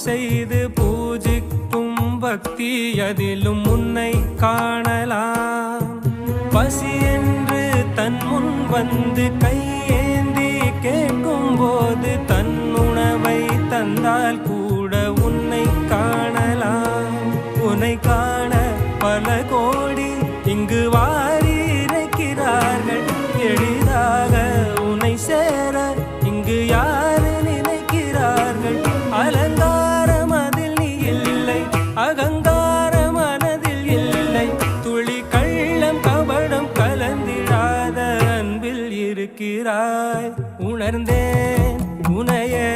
செய்து பூஜிக்கும் பக்தி அதிலும் உன்னை காணலாம். பசி என்று தன் முன் வந்து கையேந்தி கேட்கும் போது தன் உணவை தந்தால் கூட உன்னை காணலாம். உன்னை காண பல கோடி இங்கு வாரி இறைக்கிறார்கள். எளிதாக உன்னை சேர இங்கு யாரு நினைக்கிறார்கள். அலங்காரம் அதில் நீ இல்லை, அகங்கார மனதில் இல்லை. துளி கள்ளம் கபடம் கலந்திடாத அன்பில் இருக்கிறாய். உணர்ந்தேன் உனையே